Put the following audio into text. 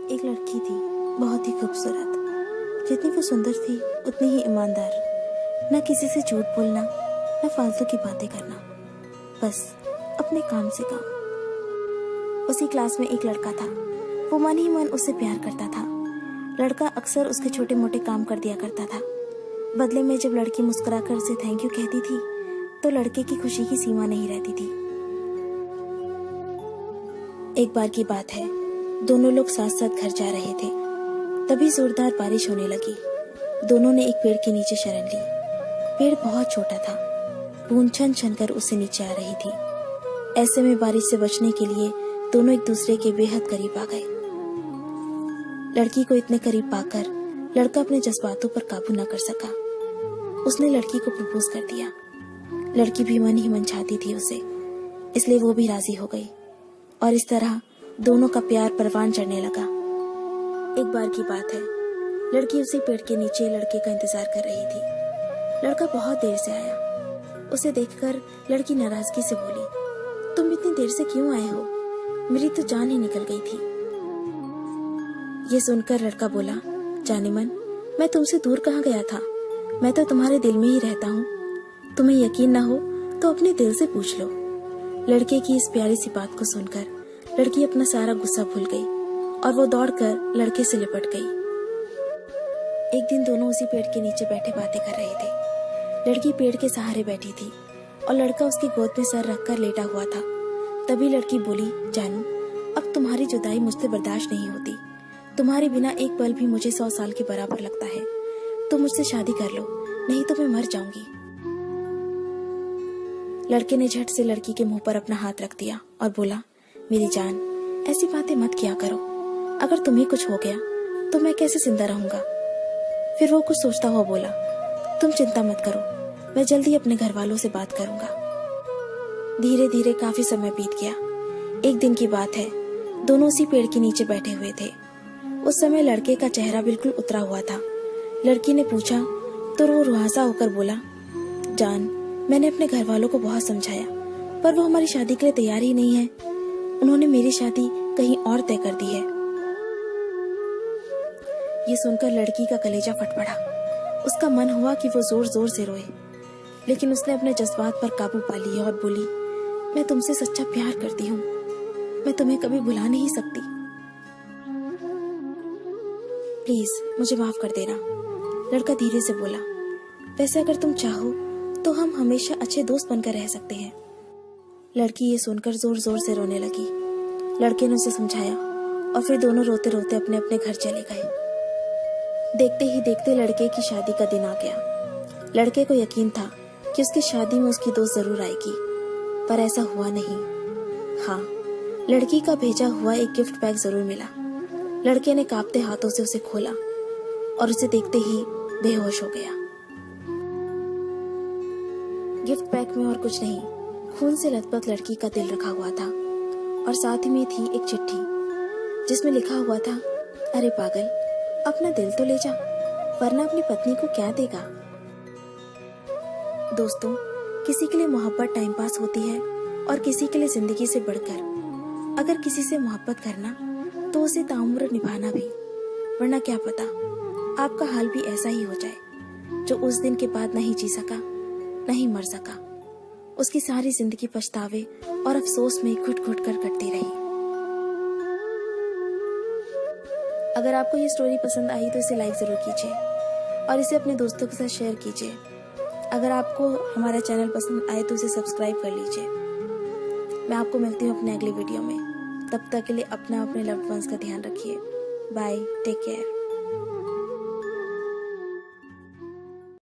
एक लड़की थी, बहुत ही खूबसूरत। जितनी वो सुंदर थी उतनी ही ईमानदार। न किसी से झूठ बोलना, न फालतू की बातें करना, बस अपने काम से काम। उसी क्लास में एक लड़का था। वो मन ही मन उससे प्यार करता था। लड़का अक्सर उसके छोटे मोटे काम कर दिया करता था। बदले में जब लड़की मुस्कुराकर उसे थैंक यू कहती थी तो लड़के की खुशी की सीमा नहीं रहती थी। एक बार की बात है, दोनों लोग साथ साथ घर जा रहे थे। तभी जोरदार बारिश होने लगी। दोनों ने एक पेड़ के नीचे शरण ली। पेड़ बहुत छोटा था, बूंद छन छन कर उससे नीचे आ रही थी। ऐसे में बारिश से बचने के लिए दोनों एक दूसरे के बेहद करीब आ गए। लड़की को इतने करीब पाकर लड़का अपने जज्बातों पर काबू न कर सका। उसने लड़की को प्रपोज कर दिया। लड़की भी मन ही मन चाहती थी उसे, इसलिए वो भी राजी हो गई और इस तरह दोनों का प्यार परवान चढ़ने लगा। एक बार की बात है, लड़की उसी पेड़ के नीचे लड़के का इंतजार कर रही थी। लड़का बहुत देर से आया। उसे देखकर लड़की नाराजगी से बोली, तुम इतनी देर से क्यों आए हो? मेरी तो जान ही निकल गई थी। ये सुनकर लड़का बोला, जाने मन, मैं तुमसे दूर कहाँ गया था? मैं तो तुम्हारे दिल में ही रहता हूँ। तुम्हें यकीन ना हो तो अपने दिल से पूछ लो। लड़के की इस प्यारी सी बात को सुनकर लड़की अपना सारा गुस्सा भूल गई और वो दौड़कर लड़के से लिपट गई। एक दिन दोनों उसी पेड़ के नीचे बैठे बातें कर रहे थे। लड़की पेड़ के सहारे बैठी थी और लड़का उसकी गोद में सर रखकर लेटा हुआ था। तभी लड़की बोली, जानू, अब तुम्हारी जुदाई मुझसे बर्दाश्त नहीं होती। तुम्हारे बिना एक पल भी मुझे 100 साल के बराबर लगता है। तुम मुझसे शादी कर लो, नहीं तो मैं मर जाऊंगी। लड़के ने झट से लड़की के मुंह पर अपना हाथ रख दिया और बोला, मेरी जान, ऐसी बातें मत किया करो। अगर तुम्हें कुछ हो गया तो मैं कैसे जिंदा रहूंगा? फिर वो कुछ सोचता हुआ बोला, तुम चिंता मत करो, मैं जल्दी अपने घर वालों से बात करूंगा। धीरे धीरे काफी समय बीत गया। एक दिन की बात है, दोनों उसी पेड़ के नीचे बैठे हुए थे। उस समय लड़के का चेहरा बिल्कुल उतरा हुआ था। लड़की ने पूछा तो वो रुआसा होकर बोला, जान, मैंने अपने घर वालों को बहुत समझाया, पर वो हमारी शादी के लिए तैयार ही नहीं है। उन्होंने मेरी शादी कहीं और तय कर दी है। ये सुनकर लड़की का कलेजा फट पड़ा। उसका मन हुआ कि वो जोर जोर से रोए, लेकिन उसने अपने जज्बात पर काबू पा लिया और बोली, मैं तुमसे सच्चा प्यार करती हूँ। मैं तुम्हें कभी भुला नहीं सकती। प्लीज मुझे माफ कर देना। लड़का धीरे से बोला, वैसे अगर तुम चाहो तो हम हमेशा अच्छे दोस्त बनकर रह सकते हैं। लड़की ये सुनकर जोर जोर से रोने लगी। लड़के ने उसे समझाया और फिर दोनों रोते रोते अपने अपने घर चले गए। देखते ही देखते लड़के की शादी का दिन आ गया। लड़के को यकीन था कि उसकी शादी में उसकी दोस्त जरूर आएगी, पर ऐसा हुआ नहीं। हाँ, लड़की का भेजा हुआ एक गिफ्ट पैक जरूर मिला। लड़के ने कांपते हाथों से उसे खोला और उसे देखते ही बेहोश हो गया। गिफ्ट पैक में और कुछ नहीं, खून से लथपथ लड़की का दिल रखा हुआ था और साथ ही में थी एक चिट्ठी जिसमें लिखा हुआ था, अरे पागल, अपना दिल तो ले जा, वरना अपनी पत्नी को क्या देगा। दोस्तों, किसी के लिए मोहब्बत टाइम पास होती है और किसी के लिए जिंदगी से बढ़कर। अगर किसी से मोहब्बत करना तो उसे ताउम्र निभाना भी, वरना क्या पता आपका हाल भी ऐसा ही हो जाए। जो उस दिन के बाद नहीं जी सका, नहीं मर सका, उसकी सारी जिंदगी पछतावे और अफसोस में घुट घुट कर कटती रही। अगर आपको ये स्टोरी पसंद आई तो इसे लाइक जरूर कीजिए और इसे अपने दोस्तों के साथ शेयर कीजिए। अगर आपको हमारा चैनल पसंद आए तो इसे सब्सक्राइब कर लीजिए। मैं आपको मिलती हूँ अपने अगले वीडियो में। तब तक के लिए अपना अपने लव्ड वंस का ध्यान रखिए। Bye, take care.